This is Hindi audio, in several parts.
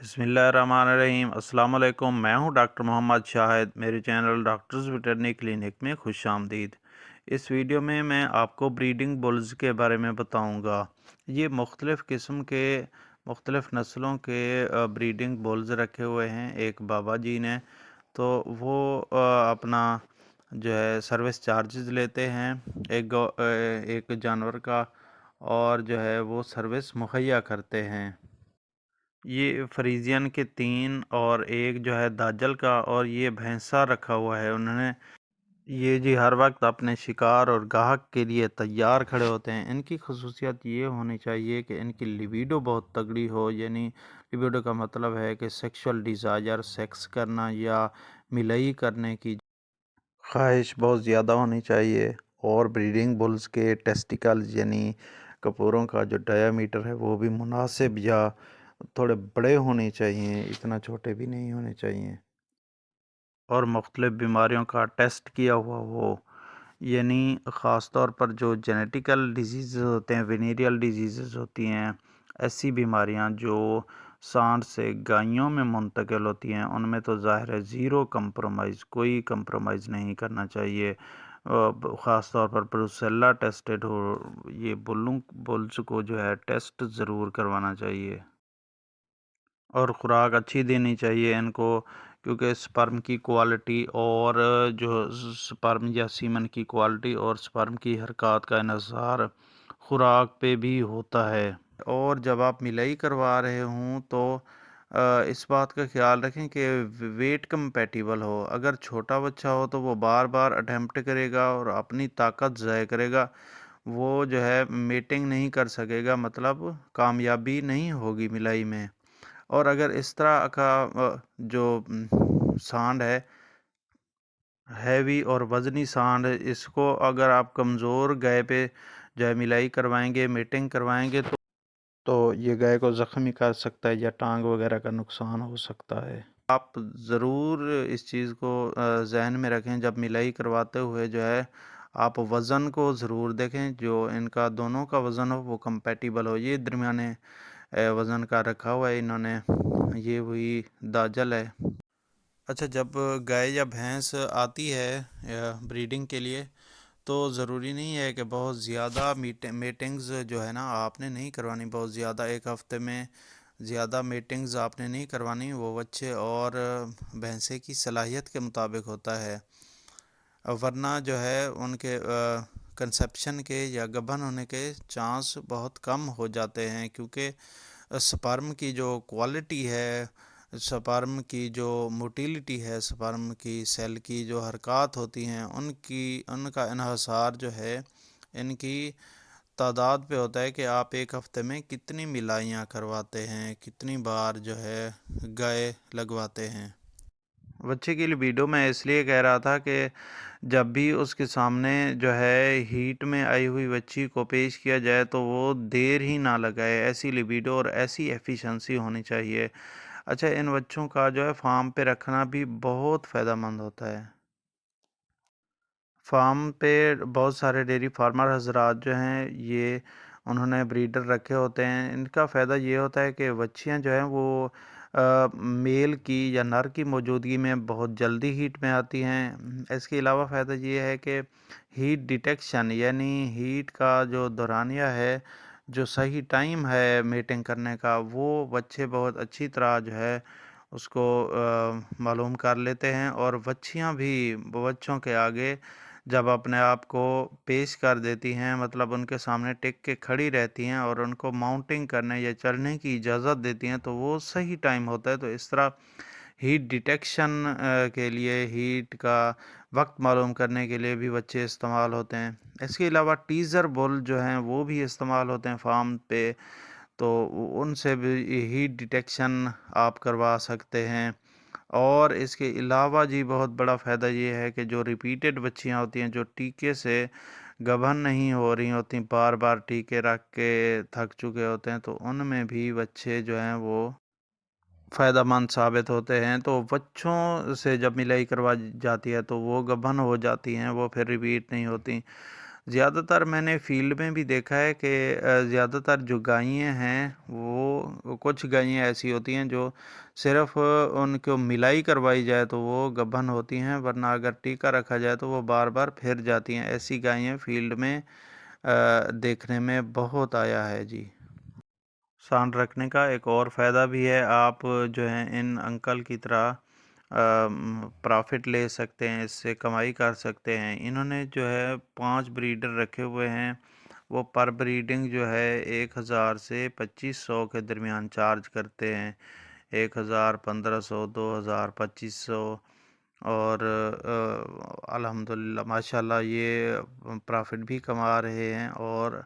बिस्मिल्लाहिर्रहमानिर्रहीम अस्सलाम वालेकुम। मैं हूं डॉक्टर मोहम्मद शाहिद। मेरे चैनल डॉक्टर्स वेटरनरी क्लिनिक में खुश आमदीद। इस वीडियो में मैं आपको ब्रीडिंग बुल्स के बारे में बताऊंगा। ये मुख्तलिफ़ किस्म के मुख्तलिफ़ नस्लों के ब्रीडिंग बुल्स रखे हुए हैं एक बाबा जी ने। तो वो अपना जो है सर्विस चार्जेस लेते हैं एक जानवर का, और जो है वो सर्विस मुहैया करते हैं। ये फ्रीजियन के 3 और एक जो है दाजल का, और ये भैंसा रखा हुआ है उन्होंने। ये जी हर वक्त अपने शिकार और गाहक के लिए तैयार खड़े होते हैं। इनकी खसूसियत ये होनी चाहिए कि इनकी लिबिडो बहुत तगड़ी हो, यानी लिबिडो का मतलब है कि सेक्सुअल डिज़ायर, सेक्स करना या मिलई करने की ख्वाहिश बहुत ज़्यादा होनी चाहिए। और ब्रीडिंग बुल्स के टेस्टिकल्स यानी कपूरों का जो डायामीटर है वो भी मुनासिब या थोड़े बड़े होने चाहिए, इतना छोटे भी नहीं होने चाहिए। और मुख्तलिफ़ बीमारियों का टेस्ट किया हुआ हो, यानी ख़ास तौर पर जो जेनेटिकल डिजीज़ होते हैं, वेनेरियल डिजीज़ होती हैं, ऐसी बीमारियां जो सांड से गायों में मुंतकिल होती हैं, उनमें तो ज़ाहिर है ज़ीरो कंप्रोमाइज़, कोई कंप्रोमाइज़ नहीं करना चाहिए। ख़ास तौर पर ब्रुसेल्ला टेस्टेड हो, ये बुल्स को जो है टेस्ट ज़रूर करवाना चाहिए। और ख़ुराक अच्छी देनी चाहिए इनको, क्योंकि स्पर्म की क्वालिटी और जो स्पर्म या सीमन की क्वालिटी और स्पर्म की हरकत का इन्हिसार ख़ुराक पे भी होता है। और जब आप मिलाई करवा रहे हों तो इस बात का ख्याल रखें कि वेट कंपैटिबल हो। अगर छोटा बच्चा हो तो वो बार बार अटेम्प्ट करेगा और अपनी ताकत ज़ाय करेगा, वो जो है मेटिंग नहीं कर सकेगा, मतलब कामयाबी नहीं होगी मिलाई में। और अगर इस तरह का जो सांड है, हैवी और वज़नी सांड, इसको अगर आप कमज़ोर गाय पे जो है मिलाई करवाएंगे, मेटिंग करवाएंगे, तो ये गाय को ज़ख्मी कर सकता है या टांग वगैरह का नुकसान हो सकता है। आप ज़रूर इस चीज़ को जहन में रखें, जब मिलाई करवाते हुए जो है आप वज़न को ज़रूर देखें, जो इनका दोनों का वज़न हो वो कंपैटिबल हो। ये दरमियाने वज़न का रखा हुआ है इन्होंने, ये हुई दाजल है। अच्छा, जब गाय या भैंस आती है ब्रीडिंग के लिए, तो ज़रूरी नहीं है कि बहुत ज़्यादा मीटिंग्स जो है ना आपने नहीं करवानी, बहुत ज़्यादा एक हफ़्ते में ज़्यादा मीटिंग्स आपने नहीं करवानी। वो बच्चे और भैंसे की सलाहियत के मुताबिक होता है, वरना जो है उनके कंसेप्शन के या गबन होने के चांस बहुत कम हो जाते हैं, क्योंकि स्पर्म की जो क्वालिटी है, स्पर्म की जो मोटिलिटी है, स्पर्म की सेल की जो हरकत होती हैं, उनका इन्हसार जो है इनकी तादाद पे होता है कि आप एक हफ़्ते में कितनी मिलाइयाँ करवाते हैं, कितनी बार जो है गाय लगवाते हैं। बच्चे की लिबिडो मैं इसलिए कह रहा था कि जब भी उसके सामने जो है हीट में आई हुई बच्ची को पेश किया जाए तो वो देर ही ना लगाए, ऐसी लिबिडो और ऐसी एफिशिएंसी होनी चाहिए। अच्छा, इन बच्चों का जो है फार्म पे रखना भी बहुत फ़ायदेमंद होता है। फार्म पे बहुत सारे डेयरी फार्मर हजरात जो हैं, ये उन्होंने ब्रीडर रखे होते हैं। इनका फ़ायदा ये होता है कि बच्चियां जो हैं वो मेल की या नर की मौजूदगी में बहुत जल्दी हीट में आती हैं। इसके अलावा फ़ायदा ये है कि हीट डिटेक्शन, यानी हीट का जो दौरानिया है, जो सही टाइम है मीटिंग करने का, वो बच्चे बहुत अच्छी तरह जो है उसको मालूम कर लेते हैं। और बच्चियां भी बच्चों के आगे जब अपने आप को पेश कर देती हैं, मतलब उनके सामने टिक के खड़ी रहती हैं और उनको माउंटिंग करने या चढ़ने की इजाज़त देती हैं, तो वो सही टाइम होता है। तो इस तरह हीट डिटेक्शन के लिए, हीट का वक्त मालूम करने के लिए भी बच्चे इस्तेमाल होते हैं। इसके अलावा टीज़र बुल जो हैं वो भी इस्तेमाल होते हैं फार्म पे, तो उनसे भी हीट डिटेक्शन आप करवा सकते हैं। और इसके अलावा जी बहुत बड़ा फ़ायदा ये है कि जो रिपीटेड बच्चियाँ होती हैं, जो टीके से गबन नहीं हो रही होती, बार बार टीके रख के थक चुके होते हैं, तो उनमें भी बच्चे जो हैं वो फ़ायदेमंद साबित होते हैं। तो बच्चों से जब मिलाई करवा जाती है तो वो गबन हो जाती हैं, वो फिर रिपीट नहीं होती। ज़्यादातर मैंने फ़ील्ड में भी देखा है कि ज़्यादातर जो गायें हैं वो कुछ गायें ऐसी होती हैं जो सिर्फ़ उनको मिलाई करवाई जाए तो वो गाभिन होती हैं, वरना अगर टीका रखा जाए तो वो बार-बार फिर जाती हैं। ऐसी गायें फ़ील्ड में देखने में बहुत आया है जी। सांड रखने का एक और फ़ायदा भी है, आप जो है इन अंकल की तरह प्रॉफ़िट ले सकते हैं, इससे कमाई कर सकते हैं। इन्होंने जो है 5 ब्रीडर रखे हुए हैं, वो पर ब्रीडिंग जो है 1000 से 2500 के दरमियान चार्ज करते हैं। 1000, 1500, 2000, 2500 और अल्हम्दुलिल्लाह माशाल्लाह ये प्रॉफ़िट भी कमा रहे हैं और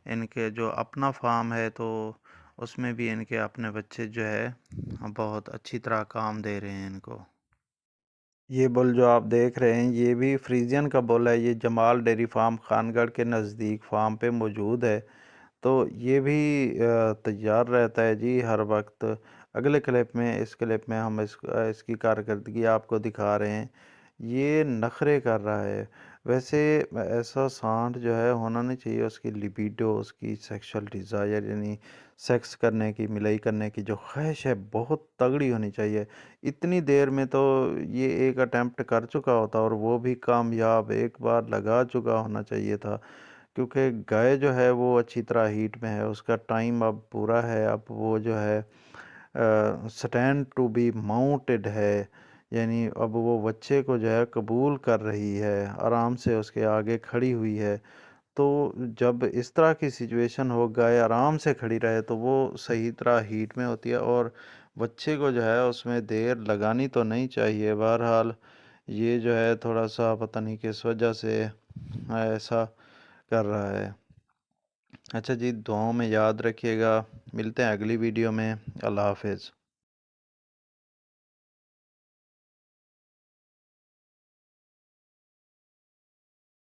इनके जो अपना फ़ार्म है तो उसमें भी इनके अपने बच्चे जो है बहुत अच्छी तरह काम दे रहे हैं इनको। ये बुल जो आप देख रहे हैं ये भी फ्रीजियन का बुल है, ये जमाल डेयरी फार्म खानगढ़ के नज़दीक फार्म पे मौजूद है। तो ये भी तैयार रहता है जी हर वक्त। अगले क्लिप में इस क्लिप में हम इसकी कारकर्दगी आपको दिखा रहे हैं। ये नखरे कर रहा है। वैसे ऐसा सांड जो है होना नहीं चाहिए, उसकी लिबिडो, उसकी सेक्सुअल डिज़ायर यानी सेक्स करने की, मिलाई करने की जो ख्वाहिश है बहुत तगड़ी होनी चाहिए। इतनी देर में तो ये एक अटेम्प्ट कर चुका होता और वो भी कामयाब, एक बार लगा चुका होना चाहिए था। क्योंकि गाय जो है वो अच्छी तरह हीट में है, उसका टाइम अब पूरा है, अब वो जो है स्टैंड टू बी माउंटेड है, यानी अब वो बच्चे को जो है कबूल कर रही है, आराम से उसके आगे खड़ी हुई है। तो जब इस तरह की सिचुएशन हो, गाय आराम से खड़ी रहे तो वो सही तरह हीट में होती है और बच्चे को जो है उसमें देर लगानी तो नहीं चाहिए। बहरहाल ये जो है थोड़ा सा पता नहीं किस वजह से ऐसा कर रहा है। अच्छा जी, दुआओं में याद रखिएगा। मिलते हैं अगली वीडियो में। अल्लाह हाफ़िज़।